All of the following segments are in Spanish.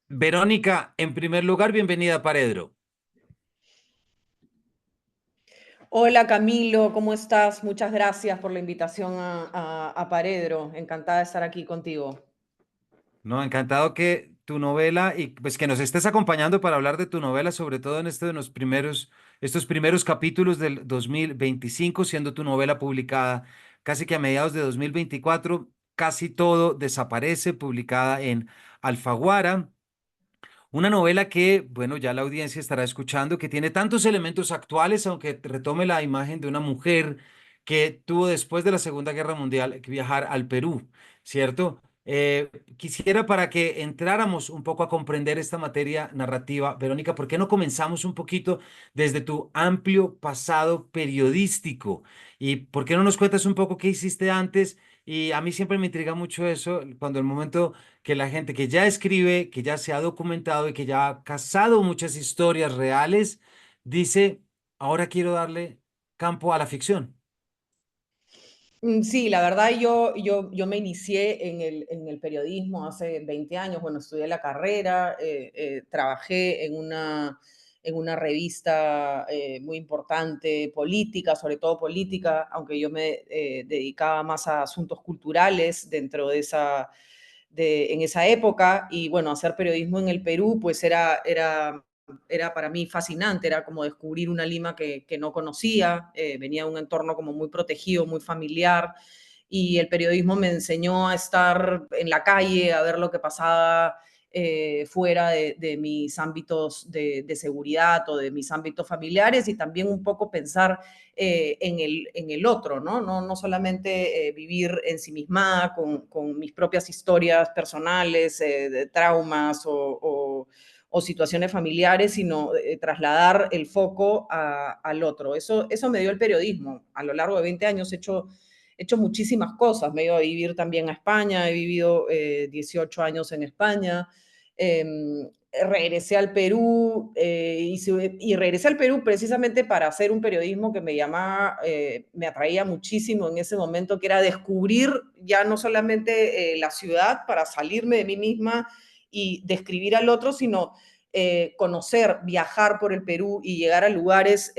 Verónica, en primer lugar, bienvenida a Paredro. Hola Camilo, ¿cómo estás? Muchas gracias por la invitación a Paredro. Encantada de estar aquí contigo. No, encantado que tu novela y pues que nos estés acompañando para hablar de tu novela, sobre todo en estos primeros capítulos del 2025, siendo tu novela publicada casi que a mediados de 2024. Casi todo desaparece, publicada en Alfaguara. Una novela que, bueno, ya la audiencia estará escuchando, que tiene tantos elementos actuales, aunque retome la imagen de una mujer que tuvo después de la Segunda Guerra Mundial que viajar al Perú, ¿cierto? Quisiera para que entráramos un poco a comprender esta materia narrativa, Verónica, ¿por qué no comenzamos un poquito desde tu amplio pasado periodístico? ¿Y por qué no nos cuentas un poco qué hiciste antes? Y a mí siempre me intriga mucho eso, cuando el momento que la gente que ya escribe, que ya se ha documentado y que ya ha cazado muchas historias reales, dice, ahora quiero darle campo a la ficción. Sí, la verdad yo me inicié en el periodismo hace 20 años. Bueno, estudié la carrera, trabajé en una revista muy importante, política, sobre todo política, aunque yo me dedicaba más a asuntos culturales dentro en esa época. Y bueno, hacer periodismo en el Perú pues era para mí fascinante, era como descubrir una Lima que no conocía. Venía de un entorno como muy protegido, muy familiar, y el periodismo me enseñó a estar en la calle, a ver lo que pasaba fuera de mis ámbitos de seguridad o de mis ámbitos familiares, y también un poco pensar en el otro, ¿no? No solamente vivir ensimismada con mis propias historias personales, de traumas o situaciones familiares, sino trasladar el foco al otro. Eso me dio el periodismo. A lo largo de 20 años he hecho muchísimas cosas. Me he ido a vivir también a España, he vivido 18 años en España. Eh, Regresé al Perú y regresé al Perú precisamente para hacer un periodismo que me llamaba, me atraía muchísimo en ese momento, que era descubrir ya no solamente la ciudad para salirme de mí misma y describir al otro, sino conocer, viajar por el Perú y llegar a lugares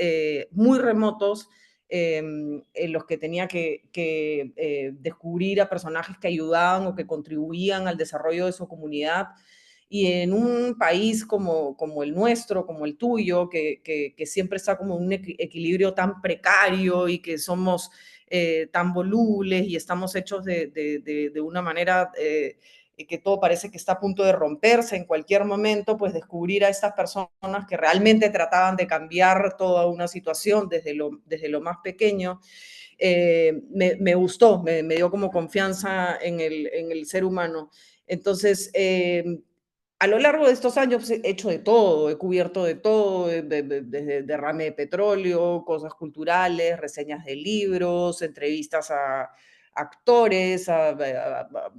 muy remotos, en los que tenía que descubrir a personajes que ayudaban o que contribuían al desarrollo de su comunidad. Y en un país como el nuestro, como el tuyo, que siempre está como un equilibrio tan precario y que somos tan volubles y estamos hechos de una manera que todo parece que está a punto de romperse en cualquier momento, pues descubrir a estas personas que realmente trataban de cambiar toda una situación desde lo más pequeño. Me gustó, me dio como confianza en el ser humano. Entonces, a lo largo de estos años he hecho de todo, he cubierto de todo, desde derrame de petróleo, cosas culturales, reseñas de libros, entrevistas a actores, a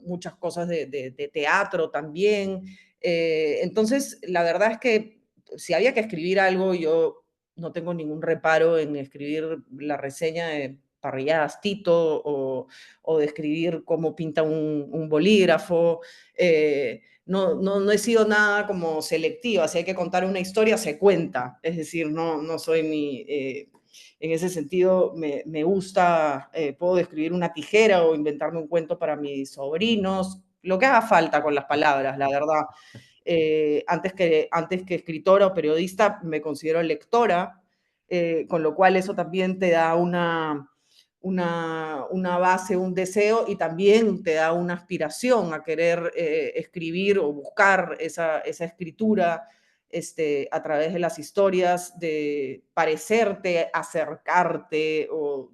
muchas cosas de teatro también. Entonces, la verdad es que si había que escribir algo, yo no tengo ningún reparo en escribir la reseña de Parrilladas Tito, o de escribir cómo pinta un bolígrafo. No he sido nada como selectiva. Si hay que contar una historia, se cuenta. Es decir, no soy ni... en ese sentido, me gusta, puedo describir una tijera o inventarme un cuento para mis sobrinos, lo que haga falta con las palabras, la verdad. Antes que escritora o periodista, me considero lectora, con lo cual eso también te da una base, un deseo, y también te da una aspiración a querer escribir o buscar esa escritura, a través de las historias, de parecerte, acercarte, o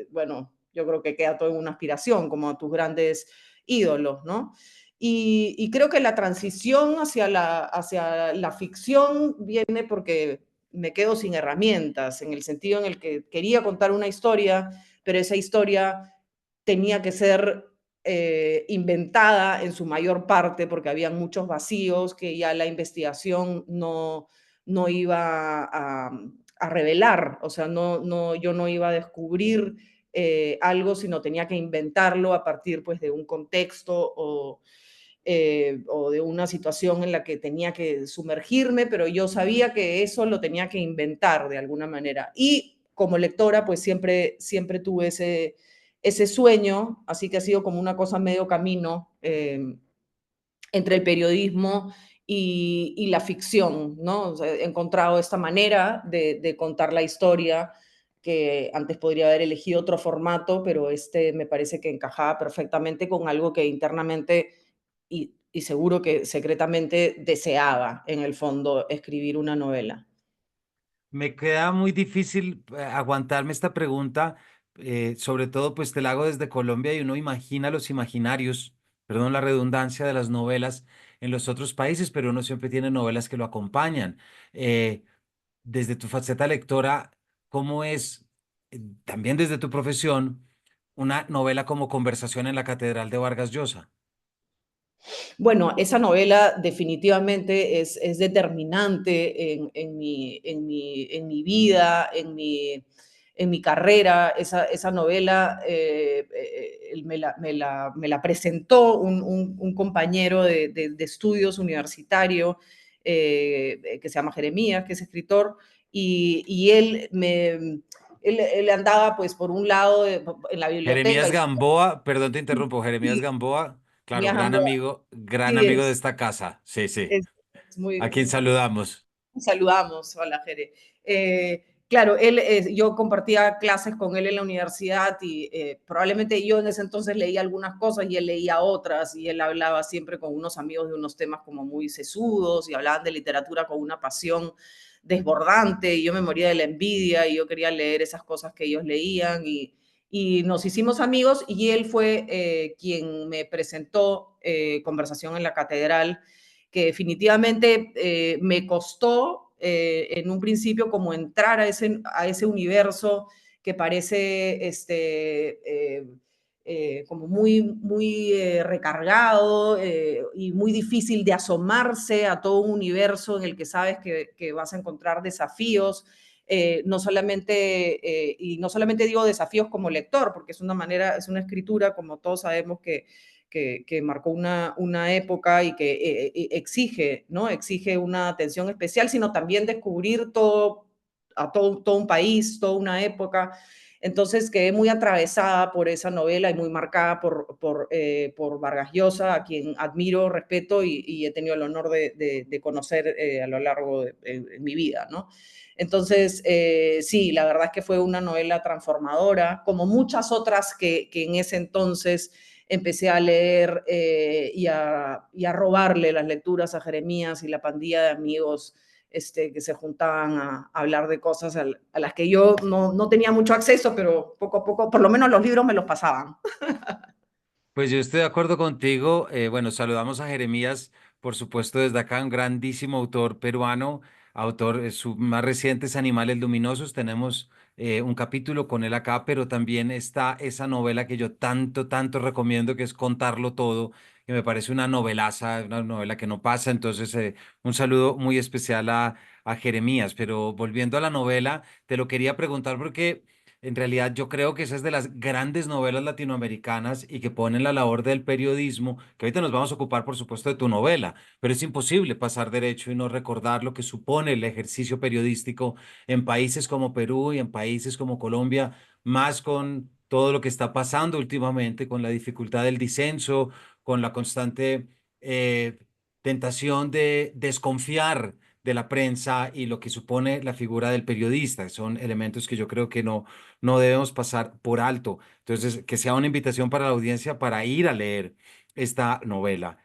bueno, yo creo que queda todo en una aspiración, como a tus grandes ídolos, ¿no? Y creo que la transición hacia la ficción viene porque me quedo sin herramientas, en el sentido en el que quería contar una historia, pero esa historia tenía que ser inventada en su mayor parte, porque había muchos vacíos que ya la investigación no iba a revelar. O sea, yo no iba a descubrir algo, sino tenía que inventarlo a partir, pues, de un contexto o de una situación en la que tenía que sumergirme, pero yo sabía que eso lo tenía que inventar de alguna manera. Y como lectora, pues siempre tuve ese sueño, así que ha sido como una cosa medio camino entre el periodismo y la ficción, ¿no? O sea, he encontrado esta manera de contar la historia que antes podría haber elegido otro formato, pero este me parece que encajaba perfectamente con algo que internamente y seguro que secretamente deseaba, en el fondo, escribir una novela. Me queda muy difícil aguantarme esta pregunta, sobre todo pues te la hago desde Colombia y uno imagina los imaginarios, perdón la redundancia, de las novelas en los otros países, pero uno siempre tiene novelas que lo acompañan. Eh, Desde tu faceta lectora, ¿cómo es, también desde tu profesión, una novela como Conversación en la Catedral de Vargas Llosa? Bueno, esa novela definitivamente es determinante en mi vida, en mi carrera. Esa novela me la presentó un compañero de estudios universitario que se llama Jeremías, que es escritor, y él andaba pues por un lado en la biblioteca Jeremías y Gamboa, perdón te interrumpo, Jeremías y Gamboa, claro, Jeremías Gamboa, gran sí, amigo de esta casa, sí, sí, es muy, a quien saludamos. saludamos, hola Jere. Claro, yo compartía clases con él en la universidad y probablemente yo en ese entonces leía algunas cosas y él leía otras y él hablaba siempre con unos amigos de unos temas como muy sesudos y hablaban de literatura con una pasión desbordante y yo me moría de la envidia y yo quería leer esas cosas que ellos leían y nos hicimos amigos y él fue quien me presentó Conversación en la Catedral, que definitivamente me costó en un principio como entrar a ese universo que parece como muy recargado y muy difícil de asomarse a todo un universo en el que sabes que vas a encontrar desafíos. No solamente, y no solamente digo desafíos como lector, porque es una manera, es una escritura, como todos sabemos, que marcó una época y que exige, ¿no? Exige una atención especial, sino también descubrir todo un país, toda una época. Entonces quedé muy atravesada por esa novela y muy marcada por Vargas Llosa, a quien admiro, respeto y he tenido el honor de conocer a lo largo de mi vida, ¿no? Entonces, sí, la verdad es que fue una novela transformadora, como muchas otras que en ese entonces empecé a leer y a robarle las lecturas a Jeremías y la pandilla de amigos que se juntaban a hablar de cosas a las que yo no tenía mucho acceso, pero poco a poco, por lo menos los libros me los pasaban. Pues yo estoy de acuerdo contigo. Bueno, saludamos a Jeremías, por supuesto, desde acá, un grandísimo autor peruano, autor, su más reciente es Animales Luminosos. Tenemos un capítulo con él acá, pero también está esa novela que yo tanto, tanto recomiendo, que es Contarlo Todo, que me parece una novelaza, una novela que no pasa. Entonces, un saludo muy especial a Jeremías. Pero volviendo a la novela, te lo quería preguntar porque... En realidad, yo creo que esa es de las grandes novelas latinoamericanas y que ponen la labor del periodismo, que ahorita nos vamos a ocupar, por supuesto, de tu novela, pero es imposible pasar derecho y no recordar lo que supone el ejercicio periodístico en países como Perú y en países como Colombia, más con todo lo que está pasando últimamente, con la dificultad del disenso, con la constante eh, tentación de desconfiar de la prensa y lo que supone la figura del periodista. Son elementos que yo creo que no debemos pasar por alto. Entonces, que sea una invitación para la audiencia para ir a leer esta novela.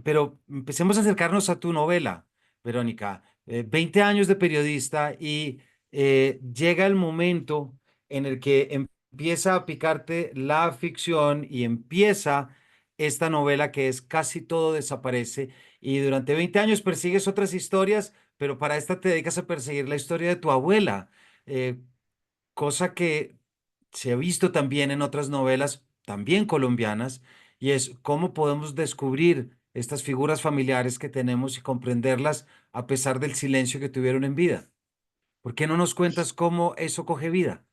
Pero empecemos a acercarnos a tu novela, Verónica. 20 años de periodista y llega el momento en el que empieza a picarte la ficción y empieza esta novela que es Casi todo desaparece y durante 20 años persigues otras historias, pero para esta te dedicas a perseguir la historia de tu abuela. Eh, Cosa que se ha visto también en otras novelas, también colombianas, y es cómo podemos descubrir estas figuras familiares que tenemos y comprenderlas a pesar del silencio que tuvieron en vida. ¿Por qué no nos cuentas cómo eso coge vida?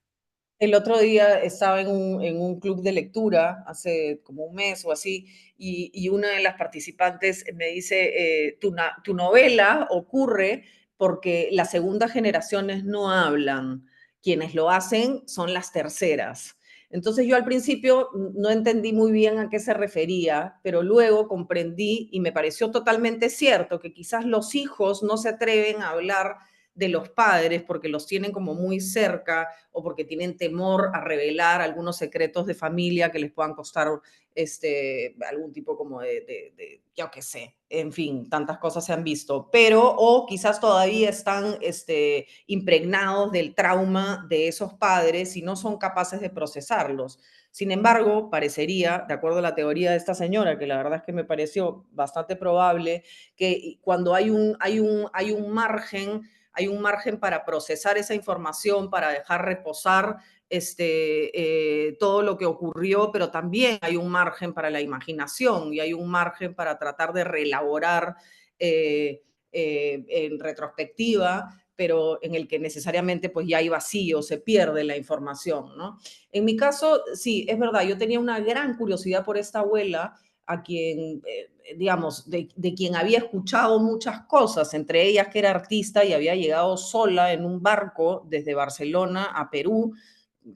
El otro día estaba en un club de lectura, hace como un mes o así, y una de las participantes me dice, tu novela ocurre porque las segundas generaciones no hablan, quienes lo hacen son las terceras. Entonces yo al principio no entendí muy bien a qué se refería, pero luego comprendí y me pareció totalmente cierto que quizás los hijos no se atreven a hablar de los padres porque los tienen como muy cerca o porque tienen temor a revelar algunos secretos de familia que les puedan costar algún tipo como yo qué sé, en fin, tantas cosas se han visto, pero o quizás todavía están impregnados del trauma de esos padres y no son capaces de procesarlos. Sin embargo, parecería, de acuerdo a la teoría de esta señora, que la verdad es que me pareció bastante probable, que cuando hay un margen para procesar esa información, para dejar reposar todo lo que ocurrió, pero también hay un margen para la imaginación y hay un margen para tratar de reelaborar en retrospectiva, pero en el que necesariamente pues ya hay vacío, se pierde la información, ¿no? En mi caso, sí, es verdad, yo tenía una gran curiosidad por esta abuela a quien, digamos, de quien había escuchado muchas cosas, entre ellas que era artista y había llegado sola en un barco desde Barcelona a Perú.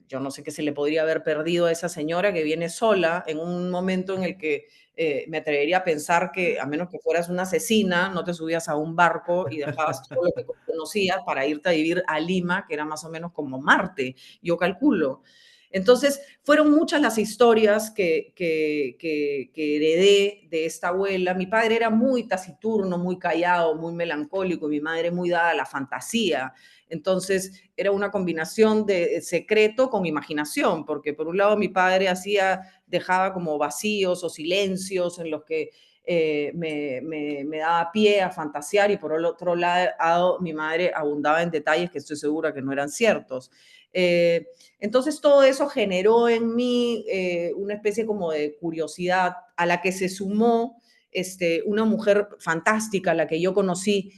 Yo no sé qué se le podría haber perdido a esa señora que viene sola en un momento en el que me atrevería a pensar que, a menos que fueras una asesina, no te subías a un barco y dejabas todo lo que conocías para irte a vivir a Lima, que era más o menos como Marte, yo calculo. Entonces, fueron muchas las historias que heredé de esta abuela. Mi padre era muy taciturno, muy callado, muy melancólico, y mi madre muy dada a la fantasía. Entonces, era una combinación de secreto con imaginación, porque por un lado mi padre dejaba como vacíos o silencios en los que me daba pie a fantasear, y por el otro lado mi madre abundaba en detalles que estoy segura que no eran ciertos. Eh, entonces todo eso generó en mí una especie como de curiosidad a la que se sumó una mujer fantástica, a la que yo conocí,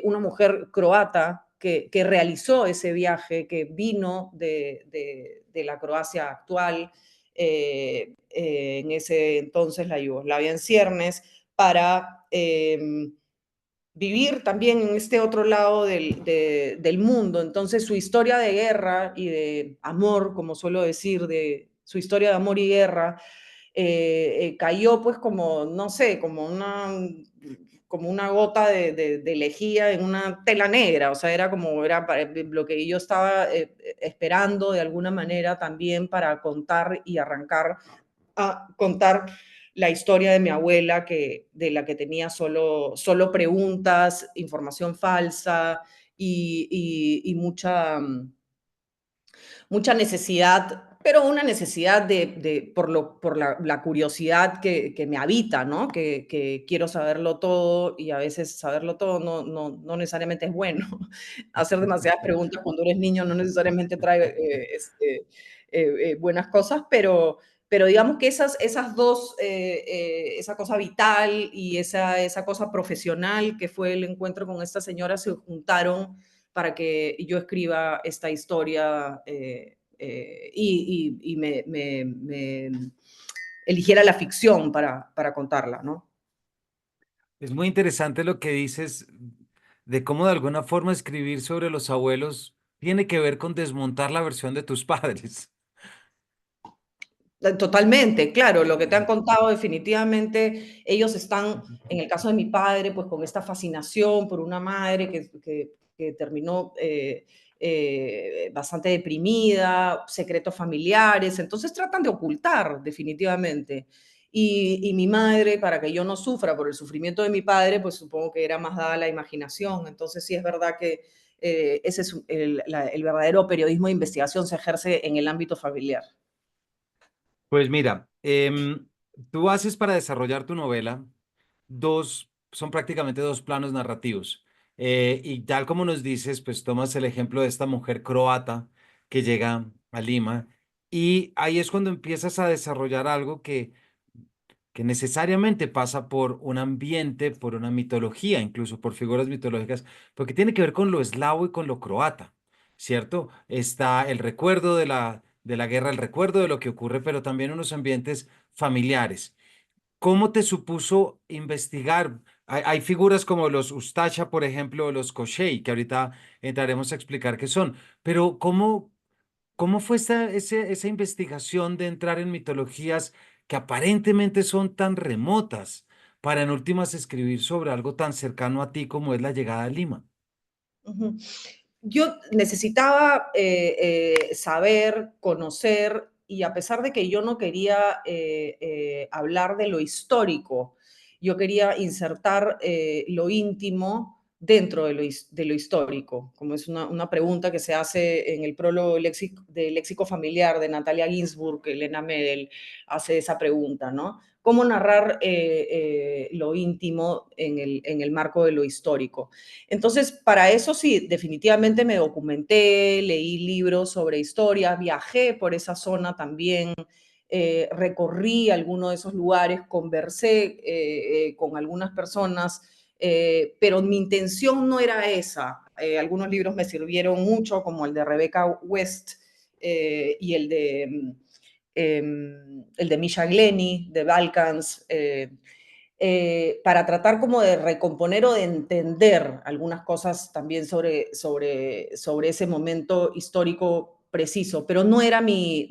una mujer croata que realizó ese viaje, que vino de la Croacia actual, en ese entonces la Yugoslavia en ciernes, para vivir también en este otro lado del mundo. Entonces su historia de guerra y de amor, como suelo decir, de su historia de amor y guerra, cayó pues como, no sé, como una gota de lejía en una tela negra, o sea, era lo que yo estaba esperando de alguna manera también para contar y arrancar a contar la historia de mi abuela, de la que tenía solo preguntas, información falsa y mucha necesidad, pero una necesidad por la curiosidad que me habita, ¿no? Que quiero saberlo todo, y a veces saberlo todo no necesariamente es bueno. Hacer demasiadas preguntas cuando eres niño no necesariamente trae buenas cosas, pero digamos que esas dos, esa cosa vital y esa cosa profesional que fue el encuentro con esta señora, se juntaron para que yo escriba esta historia y me eligiera la ficción para contarla, ¿no? Es muy interesante lo que dices de cómo de alguna forma escribir sobre los abuelos tiene que ver con desmontar la versión de tus padres. Totalmente, claro, lo que te han contado definitivamente, ellos están, en el caso de mi padre, pues con esta fascinación por una madre que terminó bastante deprimida, secretos familiares, entonces tratan de ocultar definitivamente. Y mi madre, para que yo no sufra por el sufrimiento de mi padre, pues supongo que era más dada a la imaginación. Entonces sí es verdad que ese es el verdadero periodismo de investigación, se ejerce en el ámbito familiar. Pues mira, tú haces para desarrollar tu novela son prácticamente dos planos narrativos. Y tal como nos dices, pues tomas el ejemplo de esta mujer croata que llega a Lima, y ahí es cuando empiezas a desarrollar algo que necesariamente pasa por un ambiente, por una mitología, incluso por figuras mitológicas, porque tiene que ver con lo eslavo y con lo croata. ¿cierto? Está el recuerdo de la guerra, el recuerdo de lo que ocurre, pero también unos ambientes familiares. ¿Cómo te supuso investigar? Hay figuras como los Ustasha, por ejemplo, o los Koshei, que ahorita entraremos a explicar qué son, pero ¿cómo fue esa investigación de entrar en mitologías que aparentemente son tan remotas para en últimas escribir sobre algo tan cercano a ti como es la llegada a Lima? Ujú. Yo necesitaba saber, conocer, y a pesar de que yo no quería hablar de lo histórico, yo quería insertar lo íntimo dentro de lo histórico, como es una pregunta que se hace en el prólogo del léxico familiar de Natalia Ginsburg, Elena Medel hace esa pregunta, ¿no? ¿Cómo narrar lo íntimo en el marco de lo histórico? Entonces, para eso sí, definitivamente me documenté, leí libros sobre historia, viajé por esa zona también, recorrí algunos de esos lugares, conversé con algunas personas, pero mi intención no era esa. Algunos libros me sirvieron mucho, como el de Rebecca West y el de Misha Glenny, de Balkans, para tratar como de recomponer o de entender algunas cosas también sobre ese momento histórico preciso, pero no era mi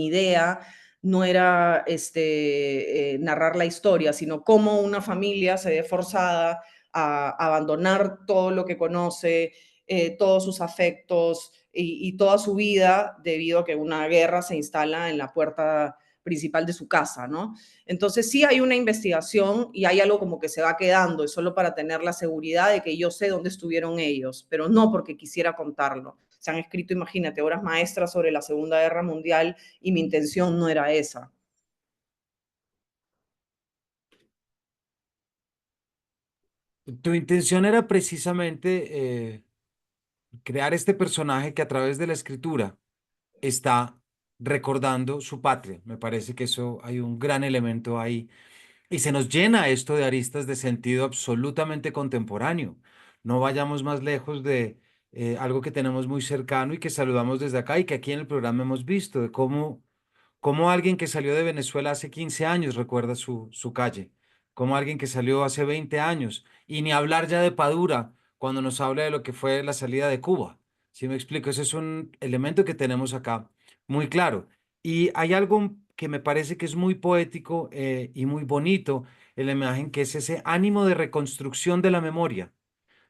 idea, no era narrar la historia, sino cómo una familia se ve forzada a abandonar todo lo que conoce, todos sus afectos y toda su vida debido a que una guerra se instala en la puerta principal de su casa, ¿no? Entonces sí hay una investigación y hay algo como que se va quedando, es solo para tener la seguridad de que yo sé dónde estuvieron ellos, pero no porque quisiera contarlo. Se han escrito, imagínate, obras maestras sobre la Segunda Guerra Mundial y mi intención no era esa. Tu intención era precisamente crear este personaje que a través de la escritura está recordando su patria. Me parece que eso hay un gran elemento ahí. Y se nos llena esto de aristas de sentido absolutamente contemporáneo. No vayamos más lejos de algo que tenemos muy cercano y que saludamos desde acá y que aquí en el programa hemos visto, de cómo alguien que salió de Venezuela hace 15 años recuerda su calle, como alguien que salió hace 20 años, y ni hablar ya de Padura cuando nos habla de lo que fue la salida de Cuba. ¿Sí me explico? Ese es un elemento que tenemos acá muy claro. Y hay algo que me parece que es muy poético y muy bonito en la imagen, que es ese ánimo de reconstrucción de la memoria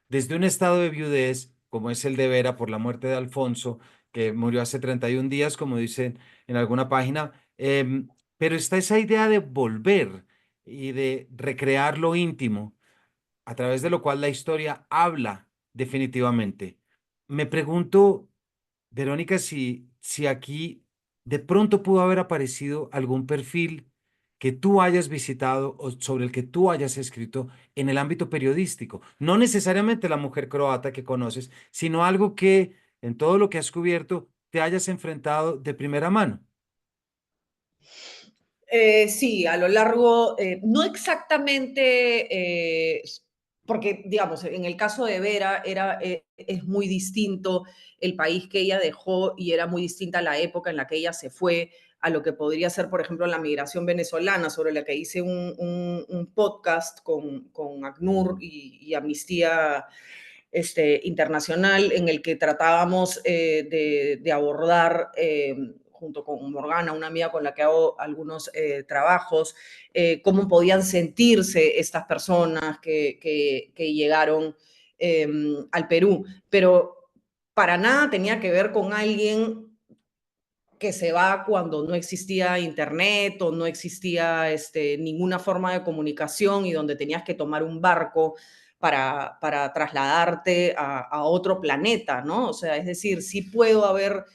desde un estado de viudez, como es el de Vera por la muerte de Alfonso, que murió hace 31 días, como dicen en alguna página, pero está esa idea de volver y de recrear lo íntimo, a través de lo cual la historia habla definitivamente. Me pregunto, Verónica, si aquí de pronto pudo haber aparecido algún perfil que tú hayas visitado o sobre el que tú hayas escrito en el ámbito periodístico. No necesariamente la mujer croata que conoces, sino algo que en todo lo que has cubierto te hayas enfrentado de primera mano. Sí, a lo largo, no exactamente, porque digamos, en el caso de Vera es muy distinto el país que ella dejó y era muy distinta la época en la que ella se fue a lo que podría ser, por ejemplo, la migración venezolana, sobre la que hice un podcast con ACNUR y Amnistía internacional en el que tratábamos de abordar, junto con Morgana, una amiga con la que hago algunos trabajos, cómo podían sentirse estas personas que llegaron al Perú. Pero para nada tenía que ver con alguien que se va cuando no existía internet o no existía ninguna forma de comunicación y donde tenías que tomar un barco para trasladarte a otro planeta, ¿no? O sea, es decir, sí puedo haber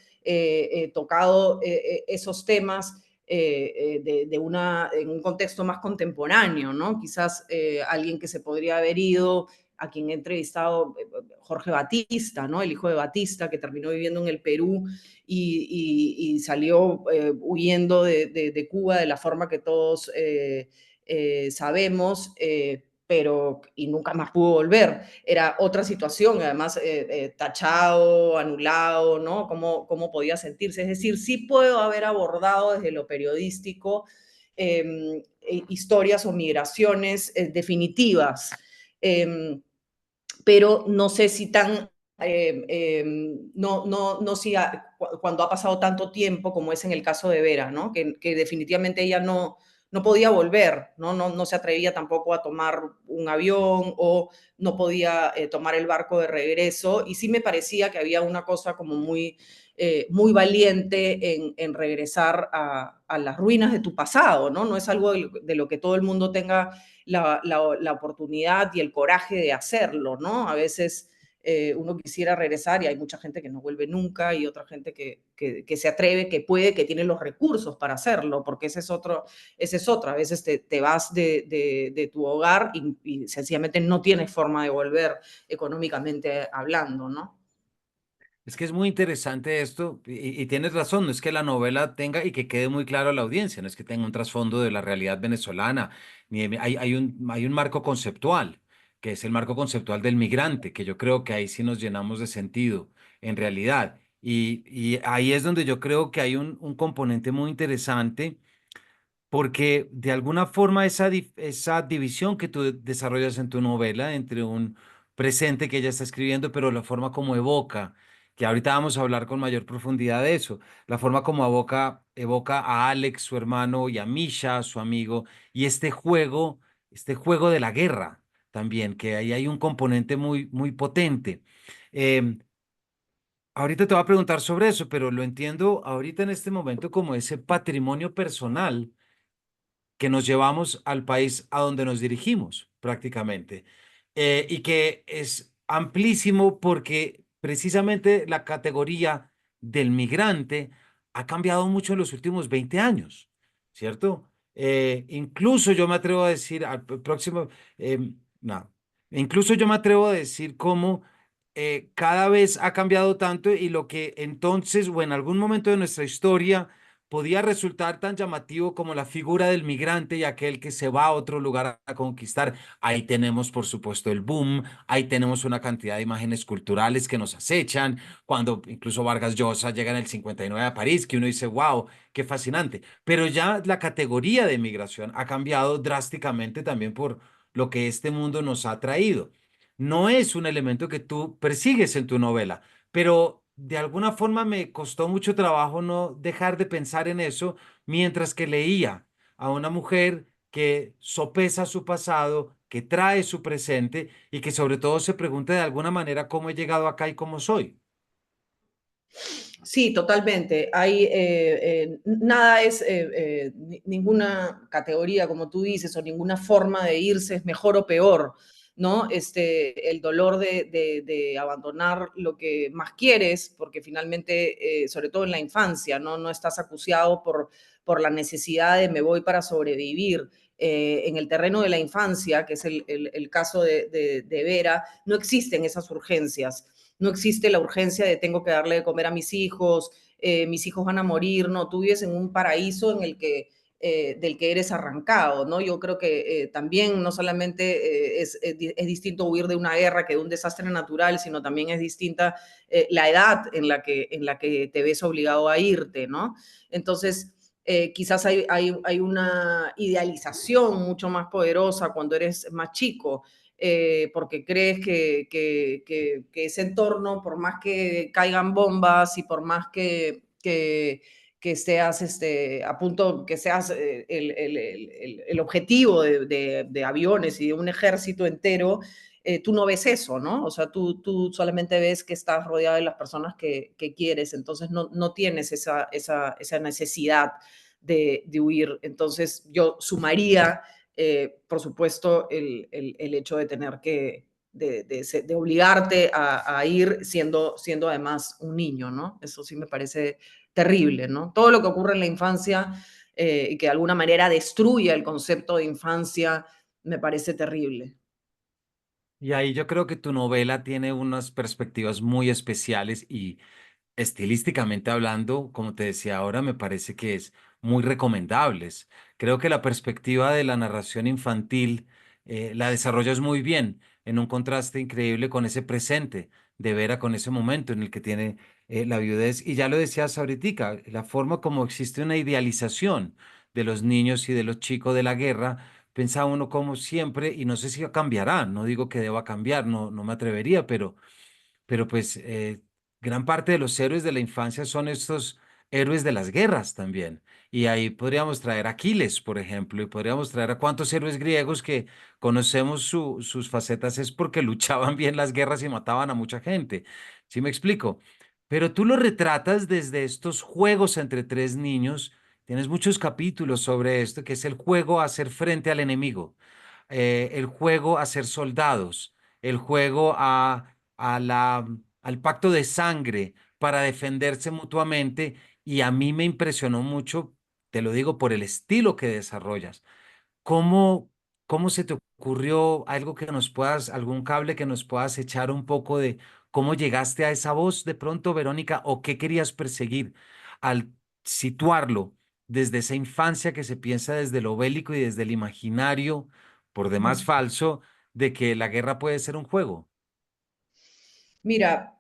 tocado esos temas en un contexto más contemporáneo, ¿no? Quizás alguien que se podría haber ido, a quien he entrevistado, Jorge Batista, ¿no? El hijo de Batista, que terminó viviendo en el Perú y salió huyendo de Cuba de la forma que todos sabemos, y nunca más pudo volver. Era otra situación, además tachado, anulado, ¿no? ¿Cómo podía sentirse? Es decir, sí puedo haber abordado desde lo periodístico historias o migraciones definitivas, pero no sé si tan no si cuando ha pasado tanto tiempo como es en el caso de Vera, ¿no? Que definitivamente ella no podía volver, ¿no? Se atrevía tampoco a tomar un avión o no podía tomar el barco de regreso. Y sí me parecía que había una cosa como muy valiente en regresar a las ruinas de tu pasado, ¿no? No es algo de lo que todo el mundo tenga la oportunidad y el coraje de hacerlo, ¿no? A veces uno quisiera regresar y hay mucha gente que no vuelve nunca y otra gente que se atreve, que puede, que tiene los recursos para hacerlo, porque ese es otro. A veces te vas de tu hogar y sencillamente no tienes forma de volver económicamente hablando, ¿no? Es que es muy interesante esto y tienes razón, no es que la novela tenga y que quede muy claro a la audiencia, no es que tenga un trasfondo de la realidad venezolana, hay un marco conceptual, que es el marco conceptual del migrante, que yo creo que ahí sí nos llenamos de sentido en realidad. Y ahí es donde yo creo que hay un componente muy interesante porque de alguna forma esa división que tú desarrollas en tu novela entre un presente que ella está escribiendo, pero la forma como evoca, que ahorita vamos a hablar con mayor profundidad de eso, la forma como evoca a Alex, su hermano, y a Misha, su amigo, y este juego de la guerra también, que ahí hay un componente muy potente. Em, Ahorita te voy a preguntar sobre eso, pero lo entiendo ahorita en este momento como ese patrimonio personal que nos llevamos al país a donde nos dirigimos prácticamente. Y que es amplísimo porque precisamente la categoría del migrante ha cambiado mucho en los últimos 20 años, ¿cierto? Incluso yo me atrevo a decir al próximo, no, incluso yo me atrevo a decir cómo cada vez ha cambiado tanto y lo que entonces o en algún momento de nuestra historia podía resultar tan llamativo como la figura del migrante y aquel que se va a otro lugar a conquistar. Ahí tenemos, por supuesto, el boom, ahí tenemos una cantidad de imágenes culturales que nos acechan, cuando incluso Vargas Llosa llega en el 59 a París, que uno dice, wow, qué fascinante. Pero ya la categoría de migración ha cambiado drásticamente también por lo que este mundo nos ha traído. No es un elemento que tú persigues en tu novela, pero de alguna forma me costó mucho trabajo no dejar de pensar en eso mientras que leía a una mujer que sopesa su pasado, que trae su presente y que sobre todo se pregunta de alguna manera cómo he llegado acá y cómo soy. Sí, totalmente. Nada es, ninguna categoría, como tú dices, o ninguna forma de irse es mejor o peor, ¿no? El dolor de abandonar lo que más quieres, porque finalmente, sobre todo en la infancia, ¿no? No estás acuciado por la necesidad de me voy para sobrevivir. En el terreno de la infancia, que es el caso de Vera, no existen esas urgencias. No existe la urgencia de tengo que darle de comer a mis hijos van a morir, no, tú vives en un paraíso en el que del que eres arrancado, ¿no? Yo creo que también no solamente es distinto huir de una guerra que de un desastre natural, sino también es distinta la edad en la que te ves obligado a irte, ¿no? Entonces, quizás hay una idealización mucho más poderosa cuando eres más chico, porque crees que ese entorno, por más que caigan bombas y por más que seas a punto, que seas el objetivo de aviones y de un ejército entero, tú no ves eso, ¿no? O sea, tú solamente ves que estás rodeado de las personas que quieres, entonces no tienes esa necesidad de huir. Entonces yo sumaría por supuesto, el hecho de tener de obligarte a ir siendo además un niño, ¿no? Eso sí me parece terrible, ¿no? Todo lo que ocurre en la infancia y que de alguna manera destruye el concepto de infancia, me parece terrible. Y ahí yo creo que tu novela tiene unas perspectivas muy especiales y estilísticamente hablando, como te decía ahora, me parece que es muy recomendables. Creo que la perspectiva de la narración infantil la desarrollas muy bien en un contraste increíble con ese presente de Vera, con ese momento en el que tiene la viudez. Y ya lo decías ahorita, la forma como existe una idealización de los niños y de los chicos de la guerra, pensaba uno como siempre, y no sé si cambiará, no digo que deba cambiar, no me atrevería, pero pues gran parte de los héroes de la infancia son estos héroes de las guerras también. Y ahí podríamos traer a Aquiles, por ejemplo, y podríamos traer a cuántos héroes griegos que conocemos sus facetas es porque luchaban bien las guerras y mataban a mucha gente. ¿Sí me explico? Pero tú lo retratas desde estos juegos entre tres niños. Tienes muchos capítulos sobre esto, que es el juego a hacer frente al enemigo, el juego a ser soldados, el juego al pacto de sangre para defenderse mutuamente. Y a mí me impresionó mucho, te lo digo, por el estilo que desarrollas. ¿Cómo, cómo se te ocurrió algo que nos puedas, algún cable que nos puedas echar un poco de cómo llegaste a esa voz de pronto, Verónica, o qué querías perseguir al situarlo desde esa infancia que se piensa desde lo bélico y desde el imaginario, por demás falso, de que la guerra puede ser un juego? Mira,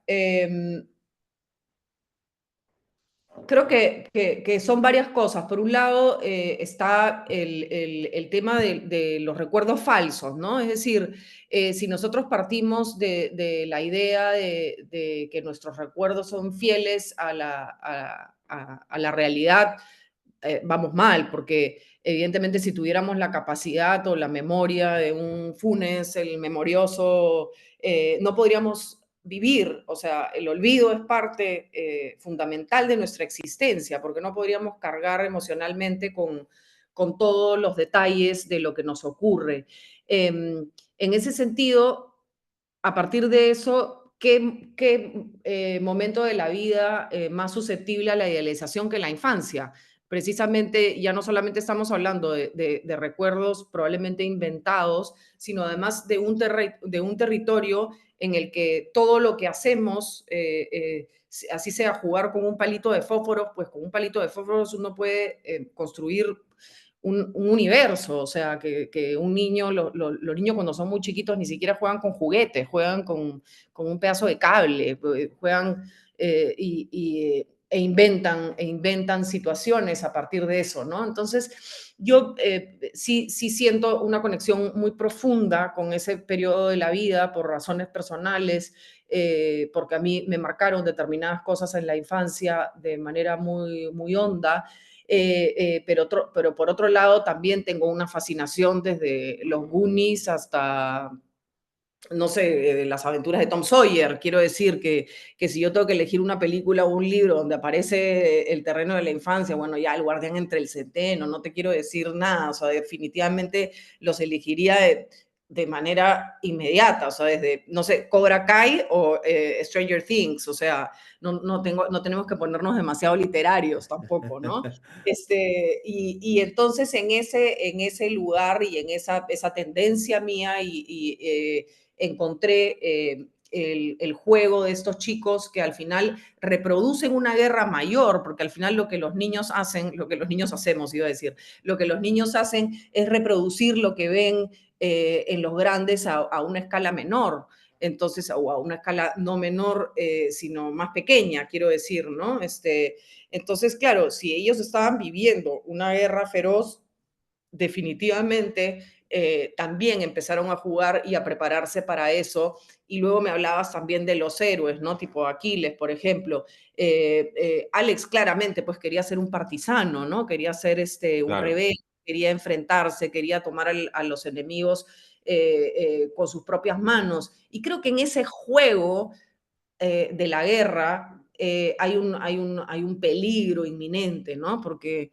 creo que son varias cosas. Por un lado, está el tema de los recuerdos falsos, ¿no? Es decir, si nosotros partimos de la idea de que nuestros recuerdos son fieles a la realidad, vamos mal, porque evidentemente si tuviéramos la capacidad o la memoria de un Funes, el memorioso, no podríamos vivir. O sea, el olvido es parte fundamental de nuestra existencia, porque no podríamos cargar emocionalmente con todos los detalles de lo que nos ocurre. En ese sentido, a partir de eso, ¿qué momento de la vida más susceptible a la idealización que la infancia? Precisamente, ya no solamente estamos hablando de recuerdos probablemente inventados, sino además de un territorio en el que todo lo que hacemos, así sea jugar con un palito de fósforos, pues con un palito de fósforos uno puede construir un universo. O sea, que un niño, los niños cuando son muy chiquitos ni siquiera juegan con juguetes, juegan con un pedazo de cable, juegan e inventan situaciones a partir de eso, ¿no? Entonces, yo sí siento una conexión muy profunda con ese periodo de la vida por razones personales, porque a mí me marcaron determinadas cosas en la infancia de manera muy honda. Pero por otro lado también tengo una fascinación desde los Goonies hasta, no sé, las aventuras de Tom Sawyer. Quiero decir que si yo tengo que elegir una película o un libro donde aparece el terreno de la infancia, bueno, ya El guardián entre el centeno, no te quiero decir nada. O sea, definitivamente los elegiría de manera inmediata. O sea, desde, no sé, Cobra Kai o Stranger Things. O sea, no tenemos que ponernos demasiado literarios tampoco, ¿no? Y entonces en ese lugar y en esa tendencia mía encontré el juego de estos chicos que al final reproducen una guerra mayor, porque al final lo que los niños hacen, lo que los niños hacemos, iba a decir, lo que los niños hacen es reproducir lo que ven en los grandes a una escala menor. Entonces, o a una escala no menor, sino más pequeña, quiero decir, ¿no? Entonces, claro, si ellos estaban viviendo una guerra feroz, definitivamente también empezaron a jugar y a prepararse para eso. Y luego me hablabas también de los héroes, ¿no? Tipo Aquiles, por ejemplo. Alex claramente pues quería ser un partisano, ¿no? Quería ser un Claro. rebelde, quería enfrentarse, quería tomar a los enemigos con sus propias manos. Y creo que en ese juego de la guerra, hay un peligro inminente, ¿no? Porque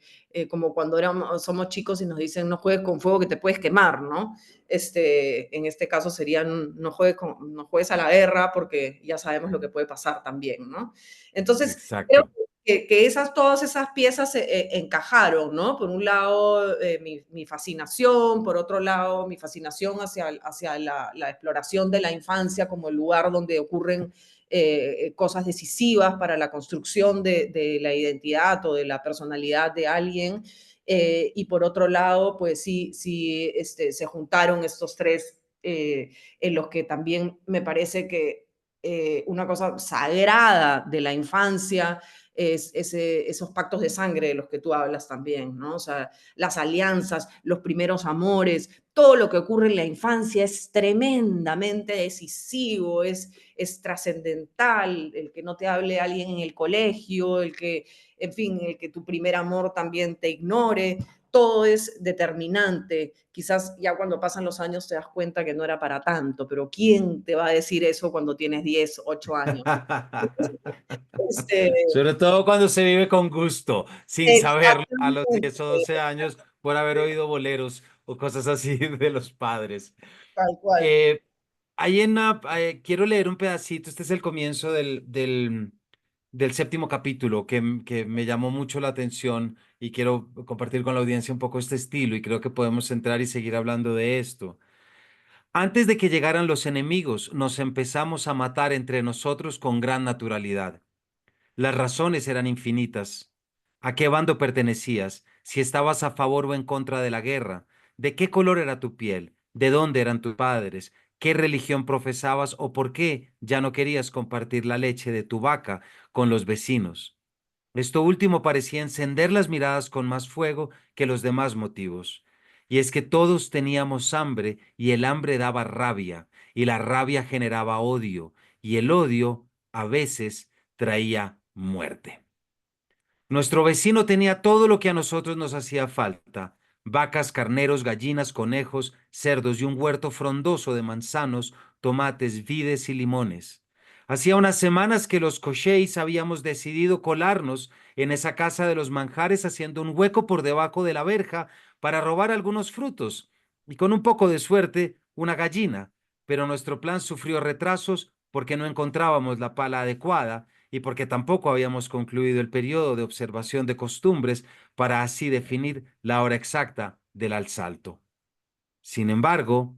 como cuando somos chicos y nos dicen no juegues con fuego que te puedes quemar, ¿no? En este caso sería no juegues a la guerra porque ya sabemos lo que puede pasar también, ¿no? Entonces, creo Exacto. que todas esas piezas encajaron, ¿no? Por un lado, mi fascinación, por otro lado, mi fascinación hacia la exploración de la infancia como el lugar donde ocurren cosas decisivas para la construcción de la identidad o de la personalidad de alguien. Y por otro lado, pues sí, se juntaron estos tres, en los que también me parece que una cosa sagrada de la infancia es esos pactos de sangre de los que tú hablas también, ¿no? O sea, las alianzas, los primeros amores, todo lo que ocurre en la infancia es tremendamente decisivo, es trascendental, el que no te hable alguien en el colegio, el que, en fin, el que tu primer amor también te ignore, todo es determinante. Quizás ya cuando pasan los años te das cuenta que no era para tanto, pero ¿quién te va a decir eso cuando tienes 10, 8 años? Este, Sobre todo cuando se vive con gusto, sin saberlo a los 10 o exactamente, 12 años por haber oído boleros o cosas así de los padres. tal cual. Eh, quiero leer un pedacito, este es el comienzo del séptimo capítulo que me llamó mucho la atención y quiero compartir con la audiencia un poco este estilo y creo que podemos entrar y seguir hablando de esto. Antes de que llegaran los enemigos, nos empezamos a matar entre nosotros con gran naturalidad. Las razones eran infinitas. ¿A qué bando pertenecías? Si estabas a favor o en contra de la guerra. ¿De qué color era tu piel? ¿De dónde eran tus padres? ¿Qué religión profesabas o por qué ya no querías compartir la leche de tu vaca con los vecinos? Esto último parecía encender las miradas con más fuego que los demás motivos. Y es que todos teníamos hambre y el hambre daba rabia y la rabia generaba odio y el odio a veces traía muerte. Nuestro vecino tenía todo lo que a nosotros nos hacía falta: vacas, carneros, gallinas, conejos, cerdos y un huerto frondoso de manzanos, tomates, vides y limones. Hacía unas semanas que los Cochéis habíamos decidido colarnos en esa casa de los manjares haciendo un hueco por debajo de la verja para robar algunos frutos y con un poco de suerte una gallina, pero nuestro plan sufrió retrasos porque no encontrábamos la pala adecuada y porque tampoco habíamos concluido el periodo de observación de costumbres para así definir la hora exacta del alsalto. Sin embargo,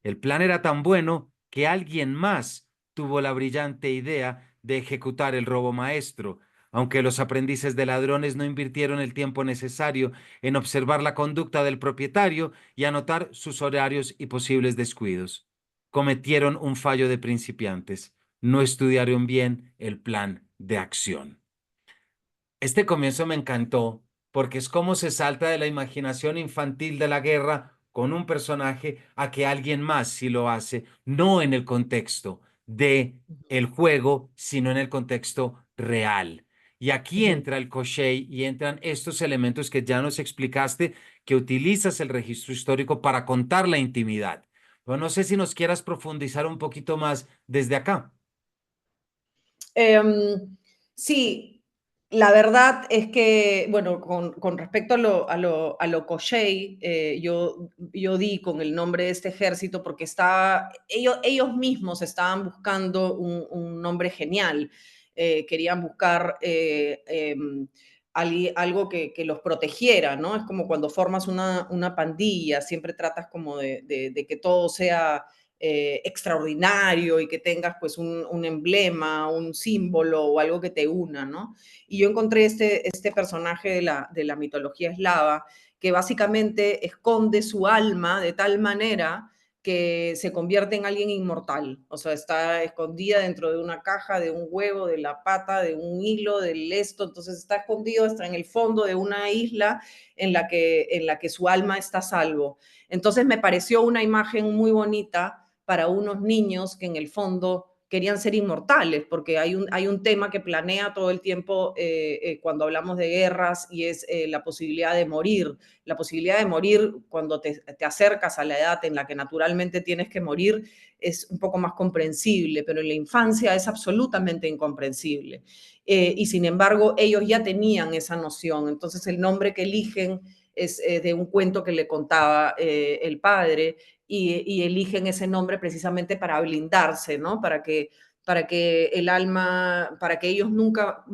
el plan era tan bueno que alguien más tuvo la brillante idea de ejecutar el robo maestro, aunque los aprendices de ladrones no invirtieron el tiempo necesario en observar la conducta del propietario y anotar sus horarios y posibles descuidos. Cometieron un fallo de principiantes. No estudiaron bien el plan de acción. Este comienzo me encantó porque es como se salta de la imaginación infantil de la guerra con un personaje a que alguien más sí lo hace, no en el contexto de el juego, sino en el contexto real. Y aquí Ujú. entra el crochet y entran estos elementos que ya nos explicaste, que utilizas el registro histórico para contar la intimidad. Pero no sé si nos quieras profundizar un poquito más desde acá. Em, sí, la verdad es que, bueno, con respecto a lo Koshei, yo di con el nombre de este ejército porque ellos mismos estaban buscando un nombre genial. Querían buscar algo que los protegiera, ¿no? Es como cuando formas una pandilla, siempre tratas como de que todo sea extraordinario y que tengas pues un emblema, un símbolo o algo que te una, ¿no? Y yo encontré este personaje de la mitología eslava que básicamente esconde su alma de tal manera que se convierte en alguien inmortal, o sea, está escondida dentro de una caja, de un huevo, de la pata, de un hilo, del esto, entonces está escondido hasta en el fondo de una isla en la que su alma está a salvo. Entonces me pareció una imagen muy bonita para unos niños que en el fondo querían ser inmortales, porque hay un tema que planea todo el tiempo cuando hablamos de guerras y es la posibilidad de morir. La posibilidad de morir cuando te acercas a la edad en la que naturalmente tienes que morir es un poco más comprensible, pero en la infancia es absolutamente incomprensible. Y sin embargo, ellos ya tenían esa noción. Entonces, el nombre que eligen es de un cuento que le contaba el padre y eligen ese nombre precisamente para blindarse, ¿no? para que el alma, para que ellos nunca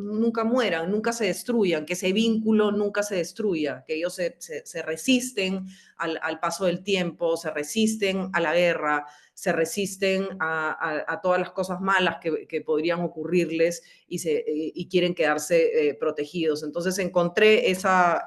mueran, nunca se destruyan, que ese vínculo nunca se destruya, que ellos se resisten al paso del tiempo, se resisten a la guerra, se resisten a todas las cosas malas que podrían ocurrirles y quieren quedarse protegidos. Entonces encontré esa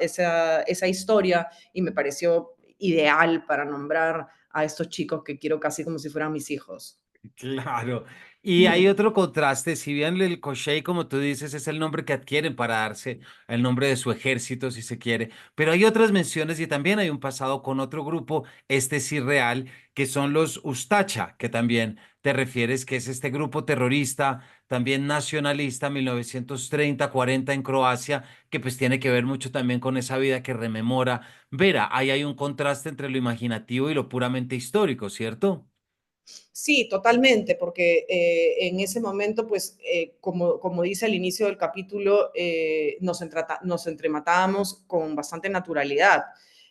historia y me pareció ideal para nombrar a estos chicos que quiero casi como si fueran mis hijos. Claro. Y hay otro contraste, si bien el Koshei, como tú dices, es el nombre que adquieren para darse el nombre de su ejército, si se quiere, pero hay otras menciones y también hay un pasado con otro grupo, este sí real, que son los Ustacha, que también te refieres, que es este grupo terrorista, también nacionalista, 1930-40 en Croacia, que pues tiene que ver mucho también con esa vida que rememora. Vera, ahí hay un contraste entre lo imaginativo y lo puramente histórico, ¿cierto? Sí, totalmente, porque en ese momento, pues, como dice al inicio del capítulo, nos entrematábamos con bastante naturalidad.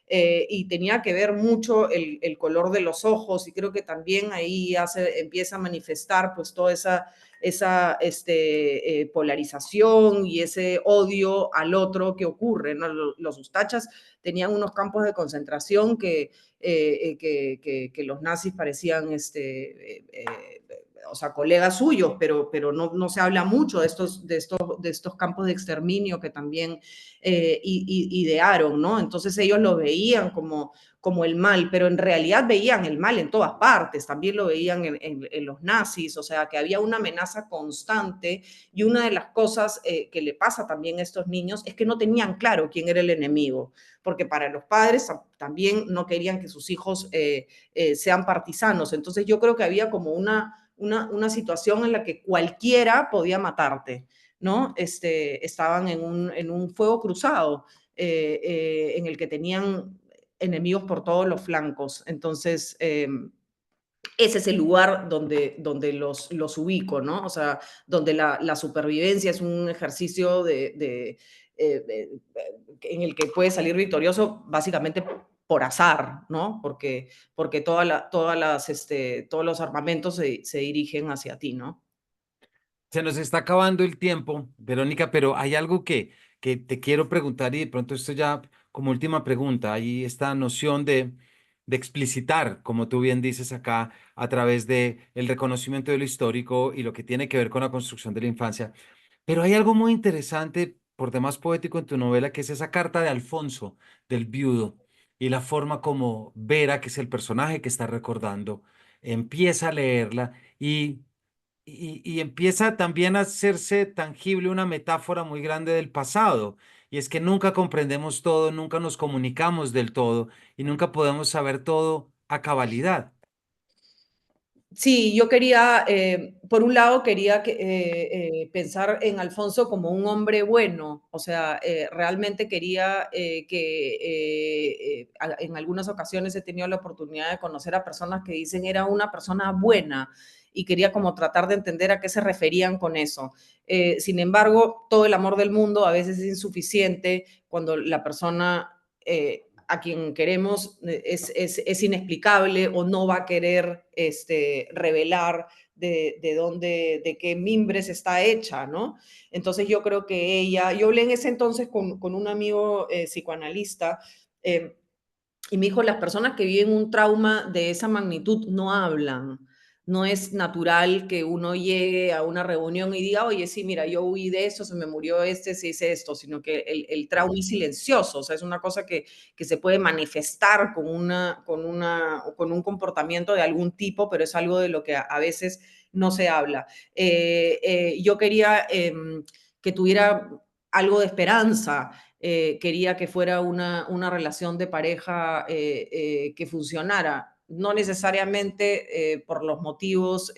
Y tenía que ver mucho el color de los ojos y creo que también ahí ya se empieza a manifestar pues toda esa polarización y ese odio al otro que ocurre, ¿no? Los ustachas tenían unos campos de concentración que los nazis parecían o sea, colegas suyos, pero no se habla mucho de estos campos de exterminio que también idearon, ¿no? Entonces ellos lo veían como el mal, pero en realidad veían el mal en todas partes, también lo veían en los nazis, o sea, que había una amenaza constante y una de las cosas que le pasa también a estos niños es que no tenían claro quién era el enemigo, porque para los padres también no querían que sus hijos sean partisanos. Entonces yo creo que había como una situación en la que cualquiera podía matarte, ¿no? Estaban en un fuego cruzado en el que tenían enemigos por todos los flancos. Entonces, ese es el lugar donde los ubico, ¿no? O sea, donde la supervivencia es un ejercicio en el que puedes salir victorioso básicamente por azar, ¿no? Porque todos los armamentos se dirigen hacia ti, ¿no? Se nos está acabando el tiempo, Verónica, pero hay algo que te quiero preguntar y de pronto esto ya como última pregunta, hay esta noción de explicitar, como tú bien dices acá, a través de el reconocimiento de lo histórico y lo que tiene que ver con la construcción de la infancia. Pero hay algo muy interesante, por demás poético en tu novela, que es esa carta de Alfonso, del viudo, y la forma como Vera, que es el personaje que está recordando, empieza a leerla y empieza también a hacerse tangible una metáfora muy grande del pasado. Y es que nunca comprendemos todo, nunca nos comunicamos del todo y nunca podemos saber todo a cabalidad. Sí, yo quería, por un lado, quería pensar en Alfonso como un hombre bueno, o sea, realmente quería en algunas ocasiones he tenido la oportunidad de conocer a personas que dicen era una persona buena y quería como tratar de entender a qué se referían con eso. Sin embargo, todo el amor del mundo a veces es insuficiente cuando la persona a quien queremos es inexplicable o no va a querer revelar de qué mimbres está hecha, ¿no? Entonces yo creo que yo hablé en ese entonces con un amigo psicoanalista y me dijo, las personas que viven un trauma de esa magnitud no hablan. No es natural que uno llegue a una reunión y diga, oye, sí, mira, yo huí de esto, se me murió este, se hice esto, sino que el trauma es silencioso, o sea, es una cosa que se puede manifestar con un comportamiento de algún tipo, pero es algo de lo que a veces no se habla. Yo quería que tuviera algo de esperanza, quería que fuera una relación de pareja que funcionara, no necesariamente por los motivos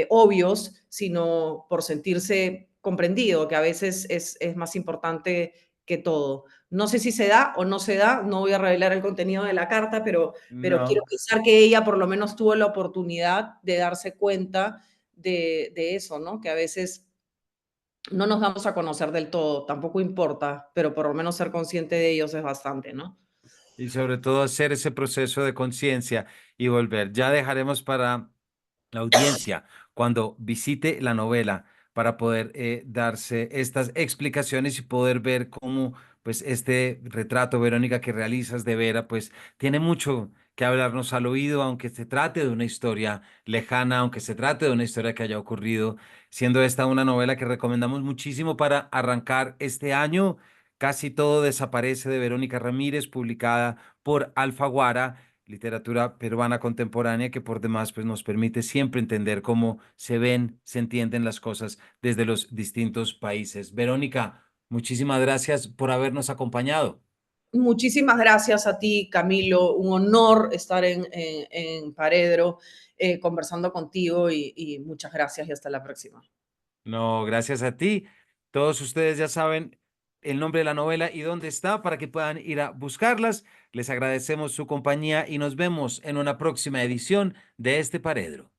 obvios, sino por sentirse comprendido, que a veces es más importante que todo. No sé si se da o no se da, no voy a revelar el contenido de la carta, pero quiero No. pensar que ella por lo menos tuvo la oportunidad de darse cuenta de eso, ¿no? Que a veces no nos vamos a conocer del todo, tampoco importa, pero por lo menos ser consciente de ellos es bastante, ¿no? Y sobre todo hacer ese proceso de conciencia y volver. Ya dejaremos para la audiencia cuando visite la novela para poder darse estas explicaciones y poder ver cómo pues este retrato, Verónica, que realizas de Vera, pues tiene mucho que hablarnos al oído, aunque se trate de una historia lejana, aunque se trate de una historia que haya ocurrido, siendo esta una novela que recomendamos muchísimo para arrancar este año. Casi todo desaparece de Verónica Ramírez, publicada por Alfaguara, literatura peruana contemporánea que por demás pues, nos permite siempre entender cómo se ven, se entienden las cosas desde los distintos países. Verónica, muchísimas gracias por habernos acompañado. Muchísimas gracias a ti, Camilo. Un honor estar en Paredro conversando contigo y muchas gracias y hasta la próxima. No, gracias a ti. Todos ustedes ya saben el nombre de la novela y dónde está para que puedan ir a buscarlas. Les agradecemos su compañía y nos vemos en una próxima edición de este Paredro.